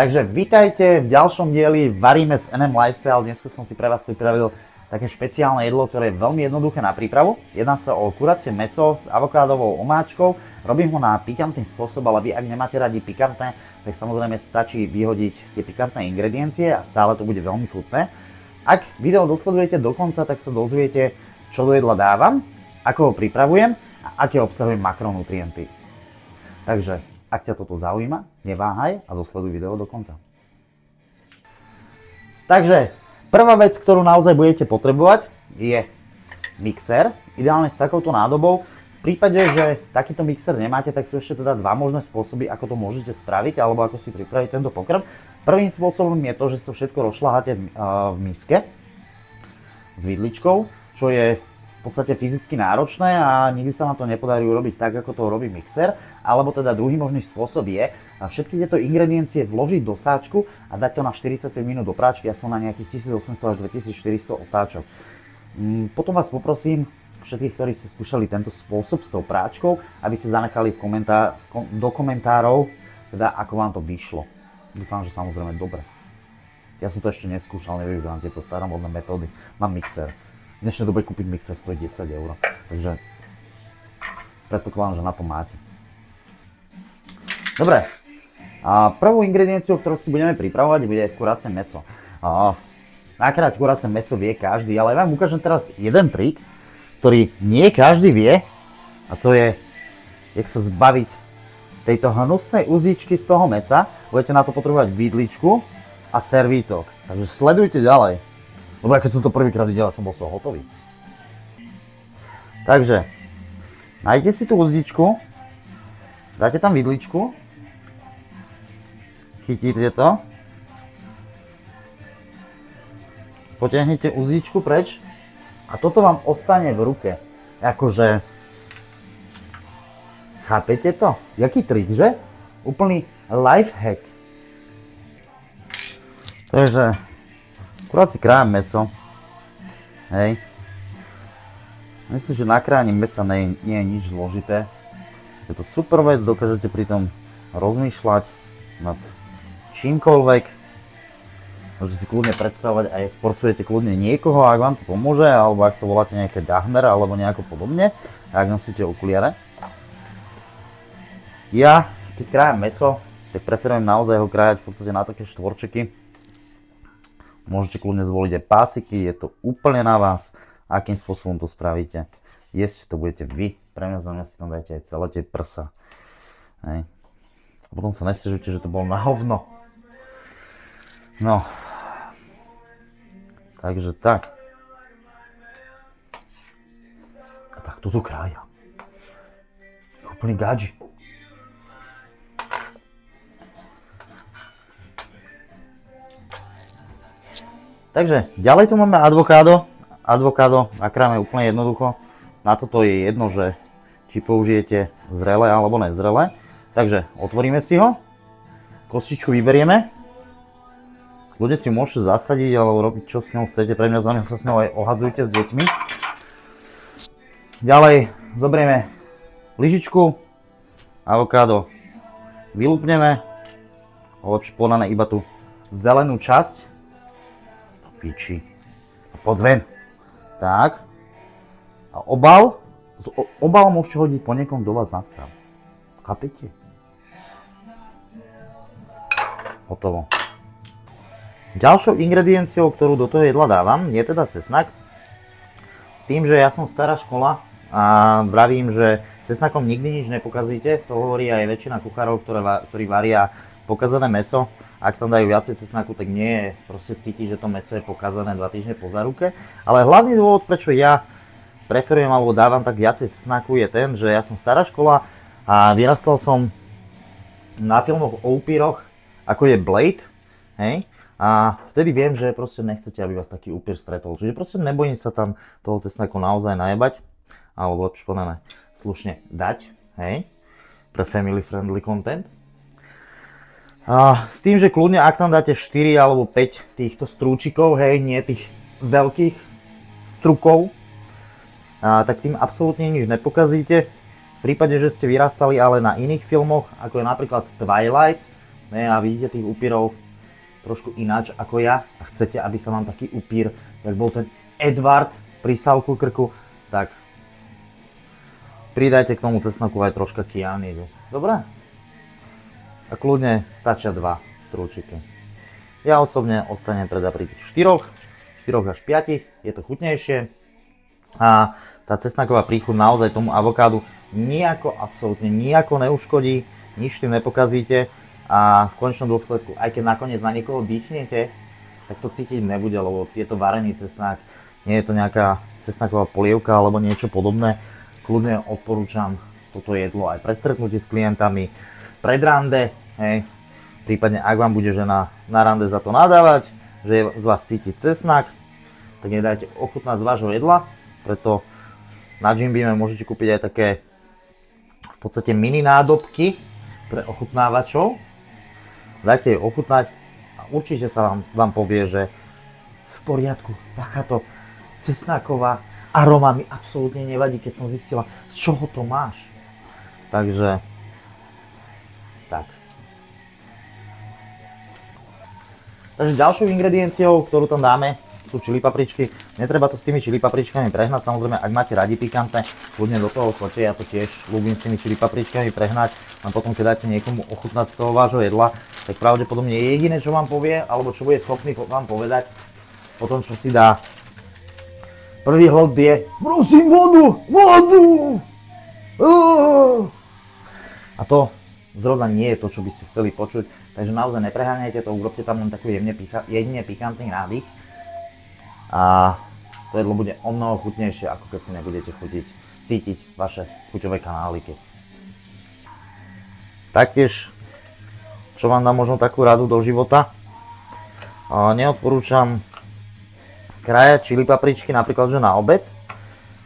Takže vítajte v ďalšom dieli Varíme s NM Lifestyle. Dnes som si pre vás pripravil také špeciálne jedlo, ktoré je veľmi jednoduché na prípravu. Jedná sa o kuracie mäso s avokádovou omáčkou. Robím ho na pikantný spôsob, ale vy ak nemáte radi pikantné, tak samozrejme stačí vyhodiť tie pikantné ingrediencie a stále to bude veľmi chutné. Ak video dosledujete do konca, tak sa dozviete, čo do jedla dávam, ako ho pripravujem a aké obsahujem makronutrienty. Takže ak ťa toto zaujíma, neváhaj a dosleduj video do konca. Takže prvá vec, ktorú naozaj budete potrebovať, je mixer, ideálne s takouto nádobou. V prípade, že takýto mixer nemáte, tak sú ešte teda dva možné spôsoby, ako to môžete spraviť alebo ako si pripraviť tento pokrm. Prvým spôsobom je to, že si to všetko rozšľaháte v miske s vidličkou, čo je v podstate fyzicky náročné a nikdy sa vám to nepodarí urobiť tak, ako to robí mixer. Alebo teda druhý možný spôsob je všetky tieto ingrediencie vložiť do sáčku a dať to na 45 minút do práčky, aspoň na nejakých 1800 až 2400 otáčok. Potom vás poprosím, všetkých, ktorí ste skúšali tento spôsob s tou práčkou, aby ste zanechali do komentárov, teda ako vám to vyšlo. Dúfam, že samozrejme dobre. Ja som to ešte neskúšal, nevyužívam tieto staromodné metódy. Mám mixer. V dnešnej dobe kúpiť mixer stojí 10 €, takže predpokladám, že na to máte. Dobre, a prvú ingredienciu, ktorú si budeme pripravovať, bude kuracie mäso. Nakrát kuracie mäso vie každý, ale ja vám ukážem teraz jeden trik, ktorý nie každý vie, a to je, jak sa zbaviť tejto hnusnej uzíčky z toho mäsa. Budete na to potrebovať vidličku a servítok, takže sledujte ďalej. Lebo keď som to prvýkrát videl, som bol z toho hotový. Takže, nájdete si tú uzdičku, dáte tam vidličku, chytíte to, potiahnete uzdičku preč a toto vám ostane v ruke. Akože, chápete to? Jaký trik, že? Úplný life hack. Takže, akurát si krájam mäso, hej. Myslím, že na krájanie mäsa nie je nič zložité. Je to super vec, dokážete pri tom rozmýšľať nad čímkoľvek. Môžete si kľudne predstavovať, aj porcujete kľudne niekoho, ak vám to pomôže, alebo ak sa voláte nejaké Dahmer, alebo nejako podobne, ak nosíte okuliare. Ja, keď krájam mäso, tak preferujem naozaj ho krájať v podstate na také štvorčeky. Môžete kľudne zvoliť aj pásiky, je to úplne na vás, akým spôsobom to spravíte. Jesť to budete vy, pre mňa za mňa si tam dajte aj celé tie prsa. Hej. A potom sa nesťažujte, že to bolo na hovno. No. Takže tak. A tak toto krája. Úplný gadži. Takže ďalej tu máme avokádo. Avokádo nakrájame úplne jednoducho. Na toto je jedno, že či použijete zrelé alebo nezrelé. Takže otvoríme si ho. Kostičku vyberieme. Ľudia si môžete zasadiť alebo robiť čo s ňou chcete. Pre mňa za mňa sa s ňou aj ohadzujte s deťmi. Ďalej zoberieme lyžičku. Avokádo vylúpneme. Lepšie podané iba tú zelenú časť. Piči. Poď ven. Tak. A obal. Obal môžete hodiť po niekom, kto vás nasral. Chápete? Hotovo. Ďalšou ingredienciou, ktorú do toho jedla dávam, je teda cesnak. S tým, že ja som stará škola a vravím, že cesnakom nikdy nič nepokazíte. To hovorí aj väčšina kuchárov, ktorí varia pokazané mäso. Ak tam dajú viacej cesnaku, tak nie je proste cítiť, že to mäso je pokazané 2 týždne po záruke. Ale hlavný dôvod, prečo ja preferujem alebo dávam tak viacej cesnaku, je ten, že ja som stará škola a vyrastal som na filmoch o upíroch, ako je Blade, hej? A vtedy viem, že proste nechcete, aby vás taký upír stretol. Čiže proste nebojím sa tam toho cesnaku naozaj najebať, alebo lepšie povedané slušne dať, hej? Pre family friendly content. S tým, že kľudne, ak tam dáte 4 alebo 5 týchto strúčikov, hej, nie tých veľkých strukov, tak tým absolútne nič nepokazíte. V prípade, že ste vyrastali ale na iných filmoch, ako je napríklad Twilight, ne, a vidíte tých upírov trošku ináč ako ja a chcete, aby sa vám taký upír, jak bol ten Edward pri South Krku, tak pridajte k tomu cesnaku aj troška kyanidu. Dobre? A kľudne stačia 2 strúčiky. Ja osobne ostanem teda pri tých 4 až 5, je to chutnejšie. A tá cesnaková príchuť naozaj tomu avokádu absolútne nijako neuškodí, nič tým nepokazíte a v konečnom dôsledku, aj keď nakoniec na niekoho dýchnete, tak to cítiť nebude, lebo je to varený cesnak, nie je to nejaká cesnaková polievka alebo niečo podobné. Kľudne odporúčam toto jedlo aj pred stretnutí s klientami, pred rande, hej. Prípadne ak vám bude žena na rande za to nadávať, že z vás cíti cesnak, tak nedajte ochutnať z vášho jedla, preto na Jim Beame môžete kúpiť aj také v podstate mini nádobky pre ochutnávačov. Dajte jej ochutnať a určite sa vám povie, že v poriadku, takáto cesnáková aroma mi absolútne nevadí, keď som zistila, z čoho to máš. Takže tak. Takže ďalšou ingredienciou, ktorú tam dáme, sú čili papričky. Netreba to s tými čili papričkami prehnať, samozrejme, ak máte radi pikantné, kľudne do toho choďte, ja to tiež ľúbim s tými čili papričkami prehnať, a potom keď dáte niekomu ochutnať z toho vášho jedla, tak pravdepodobne jediné, čo vám povie, alebo čo bude schopný vám povedať, po tom, čo si dá prvý hlod, je: prosím vodu! A to zrovna nie je to, čo by ste chceli počuť, takže naozaj nepreháňajte to, urobte tam len taký jemne pikantný nádych. A to jedlo bude o mnoho chutnejšie, ako keď si nebudete cítiť vaše chuťové kanáliky. Taktiež, čo vám dá možno takú radu do života, neodporúčam krájať čili papričky napríklad že na obed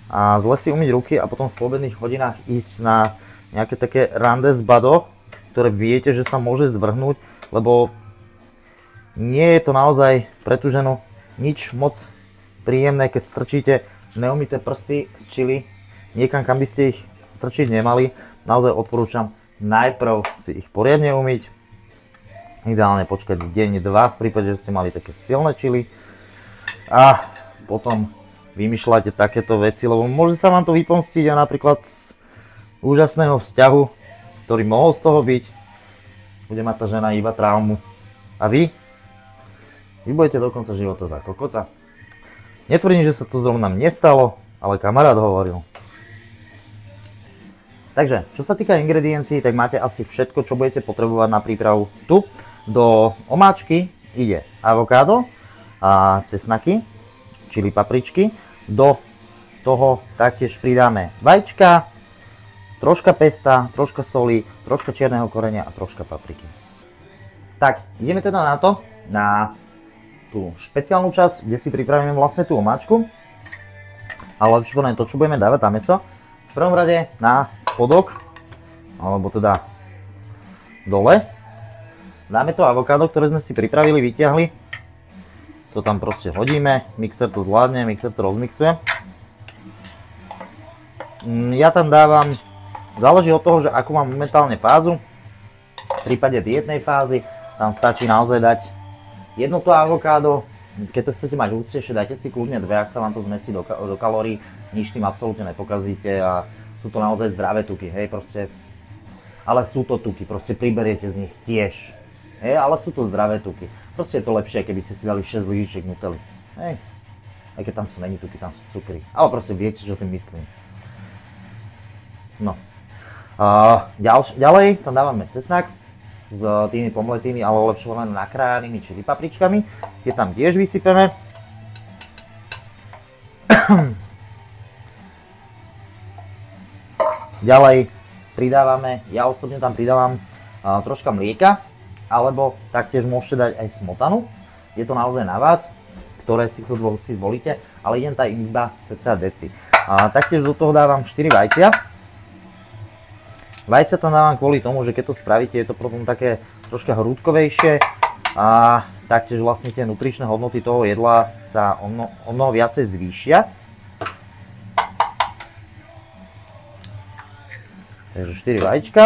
a zle si umyť ruky a potom v poobedných hodinách ísť na nejaké také rande s bado, ktoré viete, že sa môže zvrhnúť, lebo nie je to naozaj pre tú ženu nič moc príjemné, keď strčíte neumyté prsty z čili niekam, kam by ste ich strčiť nemali. Naozaj odporúčam najprv si ich poriadne umyť, ideálne počkať deň, 2 v prípade, že ste mali také silné čili a potom vymýšľajte takéto veci, lebo môže sa vám to vypomstiť a napríklad z úžasného vzťahu, ktorý mohol z toho byť, bude mať tá žena iba traumu a vy budete do konca života za kokota. Netvrdím, že sa to zrovna mne stalo, ale kamarát hovoril. Takže, čo sa týka ingrediencií, tak máte asi všetko, čo budete potrebovať na prípravu. Tu do omáčky ide avokádo a cesnaky, čili papričky. Do toho taktiež pridáme vajíčka, troška pesta, troška soli, troška čierneho korenia a troška papriky. Tak, ideme teda na to, na tú špeciálnu časť, kde si pripravíme vlastne tú omáčku. Ale lepšie povedané to, čo budeme dávať na mäso. V prvom rade na spodok, alebo teda dole, dáme to avokádo, ktoré sme si pripravili, vyťahli. To tam proste hodíme, mixer to zvládne, mixer to rozmixuje. Ja tam dávam, záleží od toho, že akú mám momentálne fázu. V prípade dietnej fázy tam stačí naozaj dať jedno to avokádo. Keď to chcete mať hustejšie, dajte si kľudne 2, ak sa vám to zmesí do kalórií, nič tým absolútne nepokazíte a sú to naozaj zdravé tuky, hej, proste. Ale sú to tuky, proste priberiete z nich tiež, hej, ale sú to zdravé tuky. Proste je to lepšie, keby ste si dali 6 lyžičiek Nutelly, hej. Aj keď tam sú není tuky, tam sú cukry, ale proste viete, čo tým myslím. No. Ďalej tam dávame cesnak s tými pomletými, ale lepšie len nakrájanými čili papričkami. Tie tam tiež vysypeme. Ďalej pridávame, ja osobne tam pridávam troška mlieka, alebo taktiež môžete dať aj smotanu. Je to naozaj na vás, ktoré si zvolíte, ale idem tam iba cca deci. Taktiež do toho dávam 4 vajcia. Vajcia tam dávam kvôli tomu, že keď to spravíte, je to potom také troška hrúdkovejšie a taktiež vlastne tie nutričné hodnoty toho jedla sa o mnoho viacej zvýšia. Takže 4 vajíčka.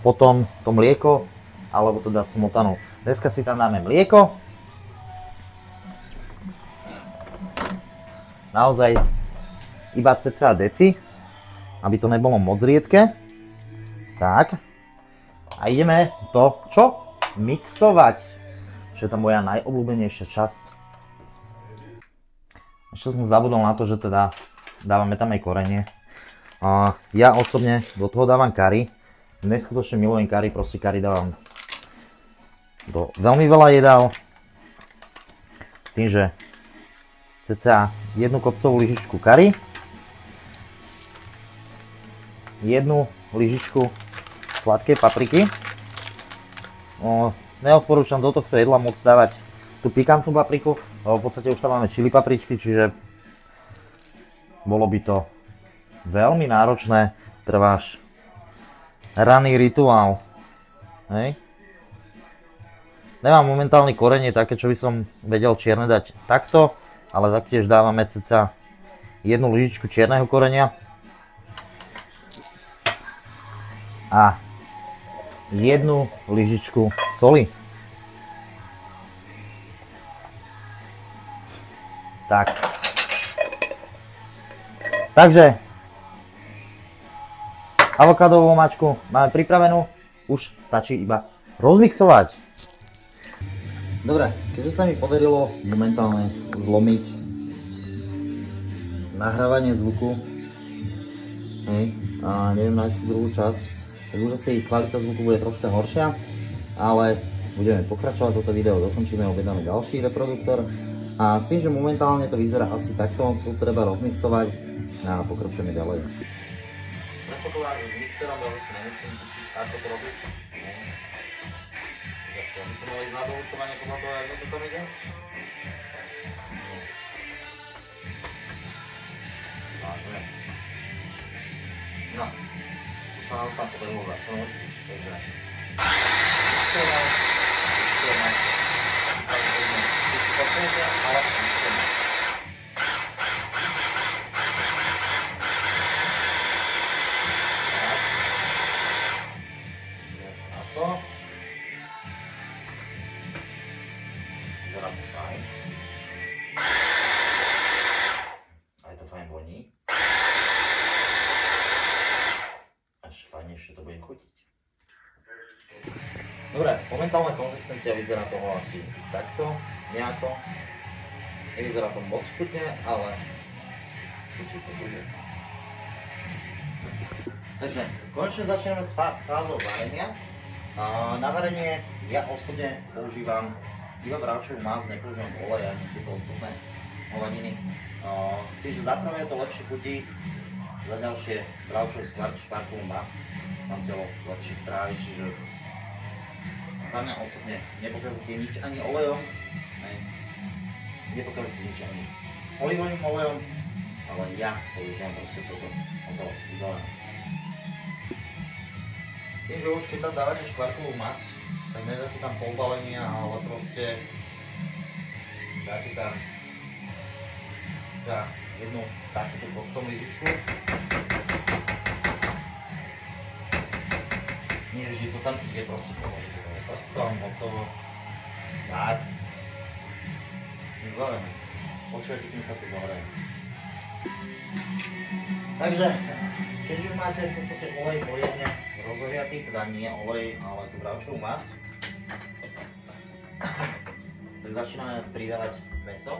potom to mlieko, alebo teda smotanu. Dneska si tam dáme mlieko. Naozaj iba cca deci, aby to nebolo moc riedke. Tak. A ideme to, čo? Mixovať. Čo je tá moja najobľúbenejšia časť. Ešte som zabudol na to, že teda dávame tam aj korenie. Ja osobne do toho dávam kari. Neskutočne milujem kari, proste kari dávam do veľmi veľa jedál. Tým, že cca jednu kopcovú lyžičku kari, jednu lyžičku sladkej papriky. Neodporúčam do tohto jedla moc dávať tú pikantnú papriku, lebo v podstate už tam máme čili papričky, čiže bolo by to veľmi náročné pre váš ranný rituál. Hej. Nemám momentálne korenie také, čo by som vedel čierne dať takto, ale taktiež dávame cca jednu lyžičku čierneho korenia a jednu lyžičku soli. Tak. Takže avokádovú omáčku máme pripravenú, už stačí iba rozmixovať. Dobre, keďže sa mi podarilo momentálne zlomiť nahrávanie zvuku, a neviem nájsť si druhú časť, tak už asi kvalita zvuku bude troška horšia, ale budeme pokračovať toto video, dokončíme, objednáme ďalší reproduktor a s tým, že momentálne to vyzerá asi takto, tu treba rozmixovať a pokračujeme ďalej. Predpokladám, že s mixerom veľmi si nemusím učiť, ako to robiť. Zase, aby som mal ísť na doučovanie podľa toho, ako to tam ide. Vážne. No, už sa nám tam podarilo zasunúť, takže... Vyzerá to fajn. Aj to fajn voní. Až fajnejšie to bude chutiť. Dobre, momentálna konzistencia vyzerá toho asi takto, nejako. Nevyzerá to moc chutne, ale chutiť to bude. Takže konečne začneme s fázou varenia. Na varenie ja osobne používam iba bravčovú masť, nepoužívam olej ani tieto ostatné oleniny. S tým, že za prvé to lepšie chutí, za ďalšie bravčovú škvarkovú masť vám telo lepšie strávi, čiže za mňa osobne nepokazíte nič ani olejom, nepokazíte nič ani olivovým olejom, ale ja používam proste toto vybalené. S tým, že už keď tam dávate škvarkovú masť, tak nedáte tam pol balenia, ale proste dáte tam za jednu takúto kopcovú lyžičku. Nie vždy to tam ide, proste pomôžete prstom, hotovo. Tak. Vybavené. Počkajte, kým sa to zahreje. Takže, keď už máte v podstate olej poriadne rozohriatý, teda nie olej, ale tú bravčovú masť, tak začíname pridávať mäso.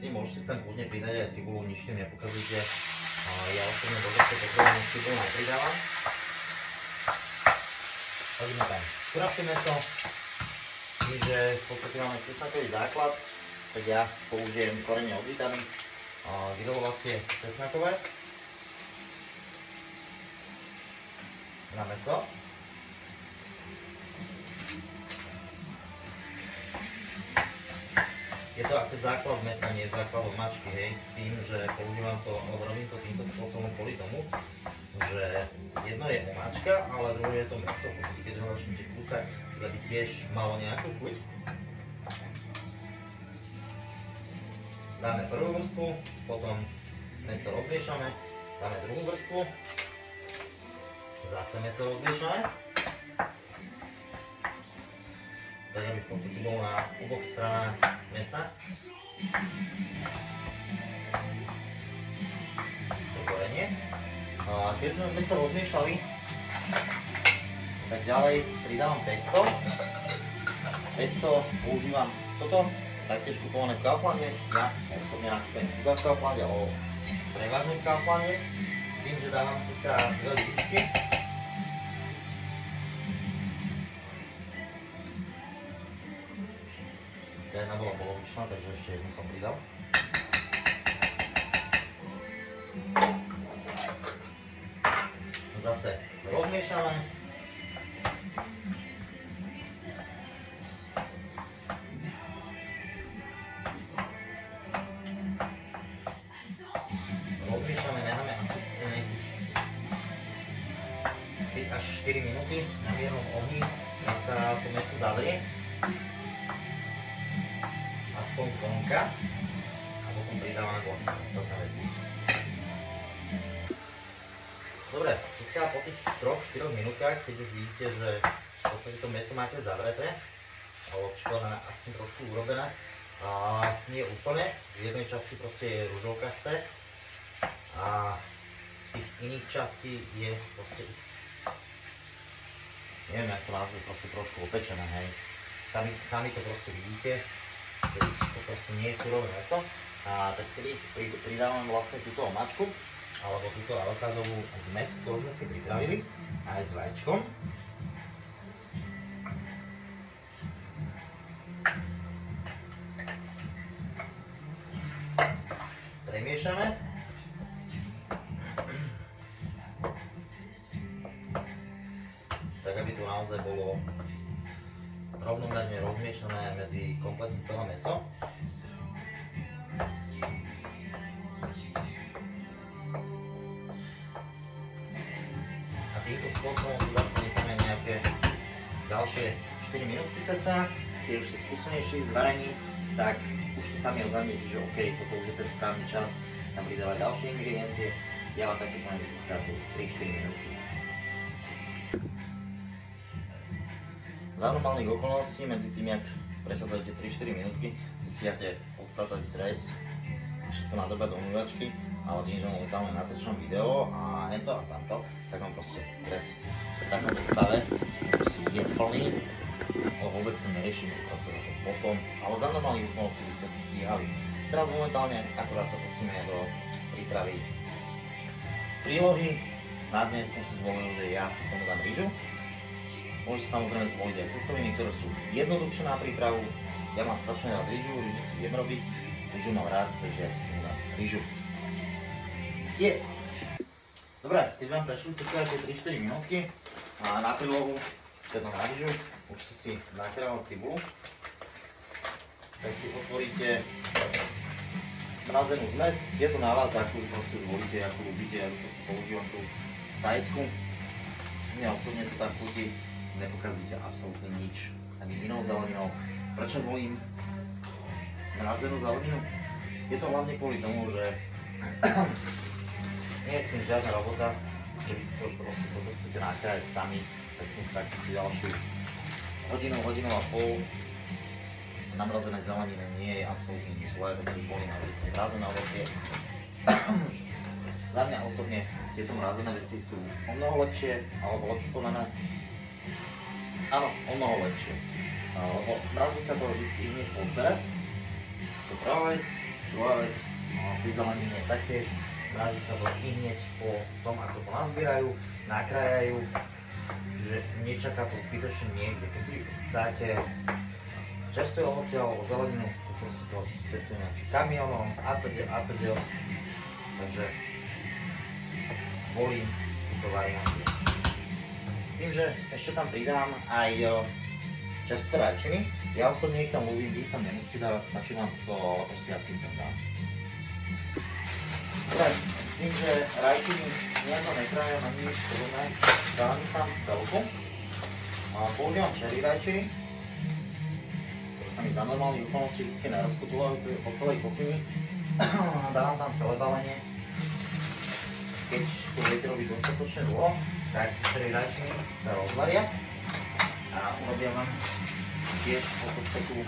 Môžete si tam kľudne pridať aj cibulu, nič tým nepokazíte. Ja osobne do tohto potrebujem cibulu nepridávam. Hodíme tam kurabšie mäso. Tým, že v podstate máme cesnakový základ, tak ja použijem korene od Vitany, grilovacie cesnakové na mäso. Je to ako základ mäsa, nie základ od mačky, hej, s tým, že používam to, robím to týmto spôsobom kvôli tomu, že jedno je omáčka, ale druhé je to mäso, keď ho začnete kúsať, tak aby tiež malo nejakú chuť. Dáme prvú vrstvu, potom mäso rozmiešame, dáme druhú vrstvu, zase mäso rozmiešame. Tak aby v podstate bolo na oboch stranách mesa. To korenie. A keď sme meso rozmiešali, tak ďalej pridávam pesto. Pesto používam toto, taktiež kupované v Kauflande. Ja osobne nakúpim iba v Kauflande, alebo prevažne v Kauflande. S tým, že dávam cca 2 lyžičky. Jedna bola polovičná, takže ešte jednu som pridal. Zase rozmiešame. Rozmiešame, necháme asi nejakých 5 až 4 minúty na miernom ohni, nech sa to mäso zavrie. Aspoň zvonka. A potom pridávame vlastne ostatné veci. Dobre, cca po tých 3-4 minútkach, keď už vidíte, že v podstate to mäso máte zavreté, alebo príkladané aspoň trošku urobené, nie úplne, z jednej časti proste je ružovkasté a z tých iných častí je proste, neviem jak to nazvať, proste trošku opečené, hej. Sami to proste vidíte, že už to proste nie je surové mäso, a tak vtedy pridávam vlastne túto omáčku, alebo túto avokádovú zmes, ktorú sme si pripravili, aj s vajíčkom. Premiešame. Tak, aby to naozaj bolo rovnomerne rozmiešané medzi kompletne celé mäso. Týmto spôsobom tu zase necháme nejaké ďalšie 4 minútky cca. Keď už ste skúsenejší s varením, tak už to sami odhľadnete, že OK, toto už je ten správny čas tam pridávať ďalšie ingrediencie. Ja vám takto poviem, že cca 3-4 minútky. Za normálnych okolností, medzi tým, jak prechádzate 3-4 minútky, si stiate odpratať dres, všetko na dobe do umývačky, ale tým, že momentálne natáčam video a hento a tamto, tak mám proste dres v takomto stave, proste je plný, ale vôbec to neriešim práce za to potom, ale za normálnych okolností by ste to stíhali. Teraz momentálne akurát sa posunieme do prípravy prílohy. Na dnes som si zvolil, že ja si tomu dám rýžu. Môžete samozrejme zvoliť aj cestoviny, ktoré sú jednoduchšie na prípravu. Ja mám strašne rád rýžu si viem robiť, rýžu mám rád, takže ja si tomu dám rýžu. Dobre, keď vám prešli cca tie 3-4 minútky a na prílohu, teda na rýžu, už si nakrájal cibulu, tak si otvoríte mrazenú zmes. Je to na vás, akú proste zvolíte, akú ľubíte, ja používam tú thajskú. Mne osobne to tak chutí, nepokazíte absolútne nič, ani inou zeleninou. Prečo volím mrazenú zeleninu? Je to hlavne kvôli tomu, že nie je s tým žiadna robota. Keby si to proste toto chcete nakrájať sami, tak s tým stratíte ďalšiu hodinu a pol. Namrazené zeleniny nie je absolútne nič zlé, takže volím vždy mrazené ovocie. Za mňa osobne tieto mrazené veci sú o mnoho lepšie, alebo lepšie povedané. Áno, o mnoho lepšie. Lebo mrazí sa to vždy hneď pozbere. To je prvá vec. Druhá vec, pri zelenine taktiež. Mrazí sa to hneď po tom, ako to nazbierajú, nakrájajú. Čiže nečaká to zbytočne niekde. Keď si dáte čerstvé ovocie alebo zeleninu, to proste to cestujeme kamionom a teda. Takže volím túto variantu. S tým, že ešte tam pridám aj čerstvé rajčiny. Ja osobne ich tam ľúbim, ich tam nemusí dávať, stačí vám to, ale proste ja si ich tam dám. Dobre, s tým, že rajčiny nejako nekrájam ani nič podobné, dávam tam celku. Používam cherry rajčiny, ktoré sa mi za normálnych okolností vždy narozkotulajú po celej kuchyni. Dávam tam celé balenie. Keď to budete robiť dostatočne dlho, tak 4 rajčiny sa rozvaria a urobia vám tiež po takú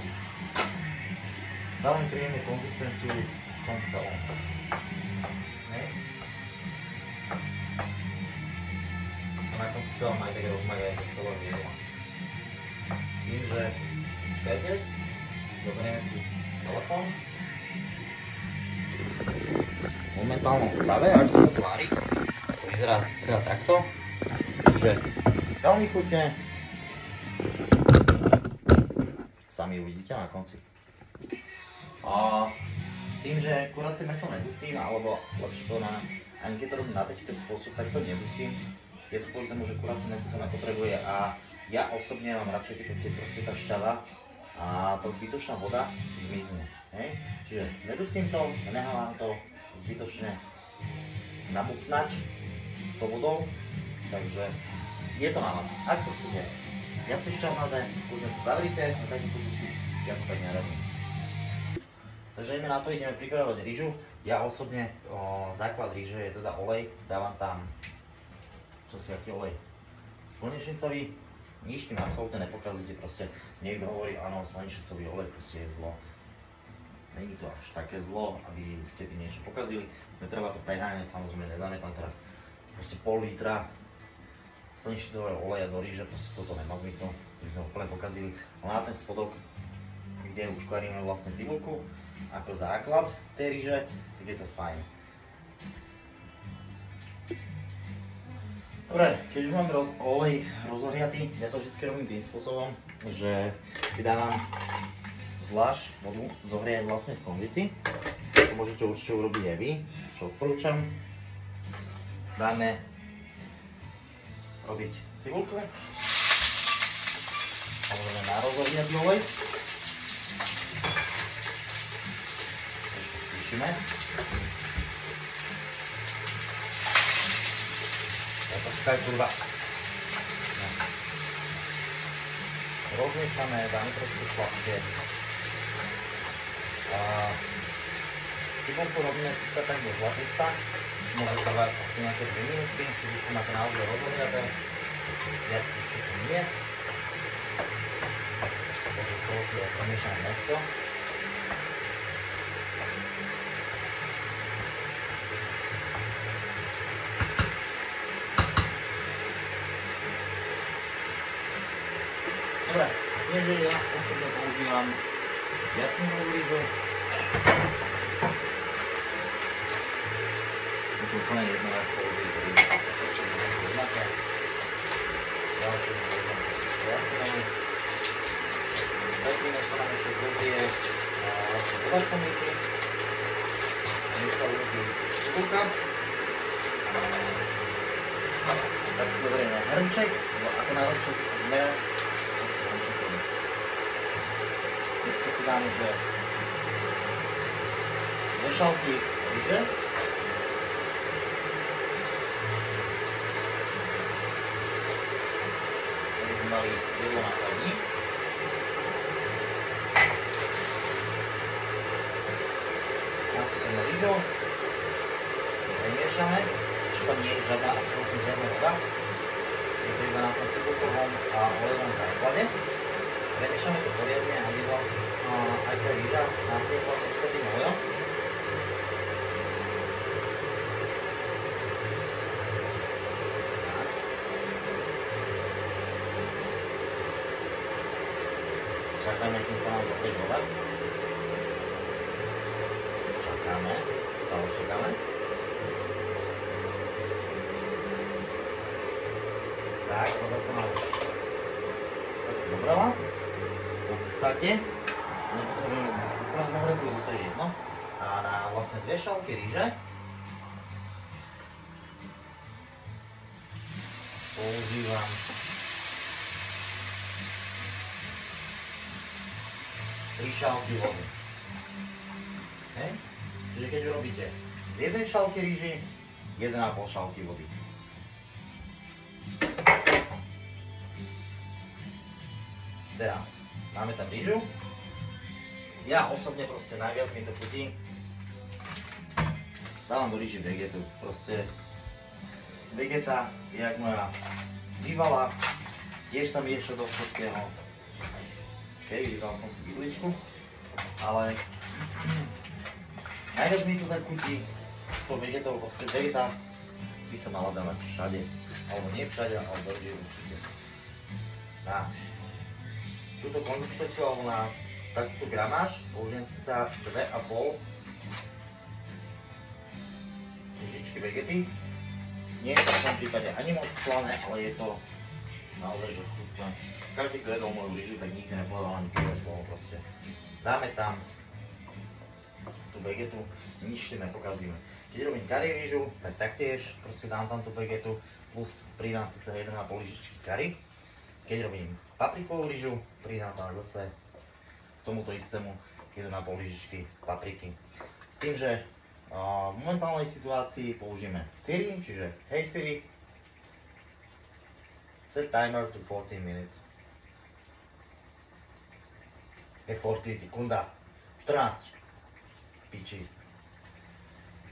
veľmi príjemnú konzistenciu v tom celom. A na konci sa vám aj tak rozmaria to celé jedlo. S tým, že počkajte, zoberieme si telefón. V momentálnom stave, ako sa tvári, to vyzerá cca takto. Čiže veľmi chutne. Sami uvidíte na konci. A s tým, že kuracie mäso nedusím, alebo lepšie povedané, ani keď to robím na takýto spôsob, tak to nedusím. Je to kvôli tomu, že kuracie mäso to nepotrebuje a ja osobne mám radšej, keď proste tá šťava a tá zbytočná voda zmizne. Hej? Čiže nedusím to, nenechám to zbytočne nabupnať to vodou, takže je to na vás. Ak to chcete viacej šťavnaté, kľudne to zavrite a takýto dusík, ja to tak nerobím. Takže ideme na to, ideme pripravovať rýžu. Ja osobne, základ rýže je teda olej, dávam tam, aký olej? Slnečnicový, nič tým absolútne nepokazíte, proste niekto hovorí, áno, slnečnicový olej proste je zlo. Není to až také zlo, aby ste tým niečo pokazili. Netreba to preháňať, samozrejme nedáme tam teraz proste pol lítra slnečnicového oleja do rýže, proste toto nemá zmysel, že sme ho úplne pokazili. Ale na ten spodok, kde uškvaríme vlastne cibulku ako základ tej rýže, tak je to fajn. Dobre, keď už mám olej rozohriatý, ja to vždy robím tým spôsobom, že si dávam zvlášť vodu zohriať vlastne v konvici. To môžete určite urobiť aj vy, čo odporúčam. Dáme robiť cibulku. Samozrejme na rozohriatý olej. Stíšime. Počkaj, kurva. Rozmiešame, dáme trošku slabšie. Cibulku robíme sa tak do zlatista. Môže trvať asi nejaké 2 minútky, keď už to máte naozaj rozhriaté. Viac určite nie. Takže si aj premiešame mäsko. Dobre, s tým, že ja osobne používam jasminovú rýžu. Je to úplne jedno, ak použijete rýžu, to sú všetky rovnaké. Ja osobne používam jasminovú. Predtým, než sa nám ešte zohrie vlastne voda v konvici, než sa urobí cibulka, tak si zoberieme hrnček, lebo ako najlepšie zmerať. Dneska si dáme, že vešalky rýže. Tady sme mali jedlo na chladni. Nasypeme rýžou. Premiešame. Ešte tam nie je žiadna, absolútne žiadna voda. Je to iba na tom cibulkovom a olejovom základe. Premiešame to poriadne, aby vlastne aj tá rýža nasiekla troška tým olejom. Čakáme, kým sa nám zohrie voda. Čakáme, stále čakáme. Tak, voda sa nám už zobrala. V podstate nepotrebujeme úplne zohretú, to je jedno. A na vlastne 2 šálky rýže používam tri šálky vody. Okay. Čiže keď urobíte z 1 šálky rýži 1,5 šálky vody. Teraz máme tam rýžu. Ja osobne proste najviac mi to chutí. Dávam do rýži vegetu. Proste vegeta je jak moja bývalá, tiež sa mieša do všetkého. OK, vydal som si vidličku, ale najviac mi to tak chutí s tou vegetou, proste vegeta by sa mala dávať všade, alebo nie všade, ale drží určite. Na túto konzistenciu, alebo na takúto gramáž použijem sa 2,5 lyžičky vegety. Nie je to v tom prípade ani moc slané, ale je to naozaj, že chutné. Každý, kto jedol moju lyžu, tak nikdy nepovedal ani prvé slovo proste. Dáme tam tú vegetu, nič tým nepokazíme. Keď robím kari rýžu, tak taktiež proste dám tam tú vegetu, plus pridám cca 1,5 lyžičky kari. Keď robím paprikovú rýžu, pridám tam zase k tomuto istému 1,5 lyžičky papriky. S tým, že v momentálnej situácii použijeme Siri, čiže Hey Siri, set timer to 14 minutes. 40, kunda, 14, piči.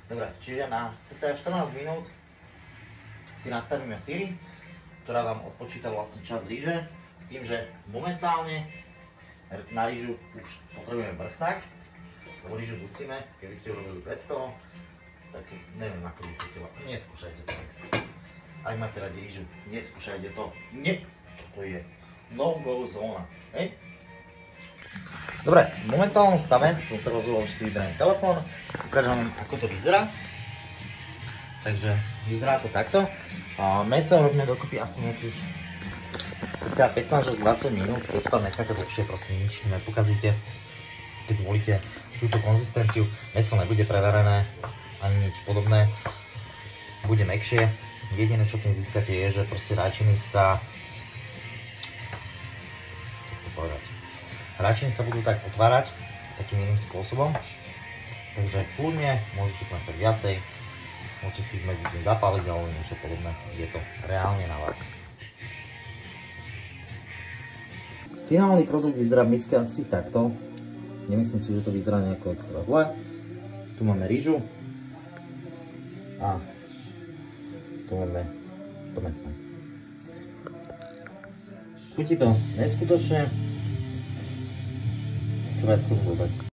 Dobre, čiže na cca 14 minút si nastavíme Siri, ktorá vám odpočíta vlastne čas rýže, s tým, že momentálne na rýžu už potrebujeme vrchnák, lebo rýžu dusíme, keby ste ju robili bez toho, tak neviem, ako by chutila. Neskúšajte to. Ak máte radi rýžu, neskúšajte to. Nie, toto je no-go zóna. Hej? Dobre, v momentálnom stave som sa rozhodol, že si vyberiem telefón, ukážem vám, ako to vyzerá. Takže vyzerá to takto. Meso robíme dokopy asi nejakých cca 15 až 20 minút, keď to tam necháte dlhšie, prosím, nič nepokazíte. Keď zvolíte túto konzistenciu, meso nebude preverené, ani nič podobné, bude mäkšie. Jediné, čo tým získate, je, že proste rajčiny sa, rajčiny sa budú tak otvárať takým iným spôsobom, takže kľudne môžete ponechať viacej, môžete si medzi tým zapáliť alebo niečo podobné, je to reálne na vás. Finálny produkt vyzerá v miske asi takto, nemyslím si, že to vyzerá nejako extra zle. Tu máme rýžu a tu máme to mäso. Chutí to neskutočne, čo viac chcem dodať.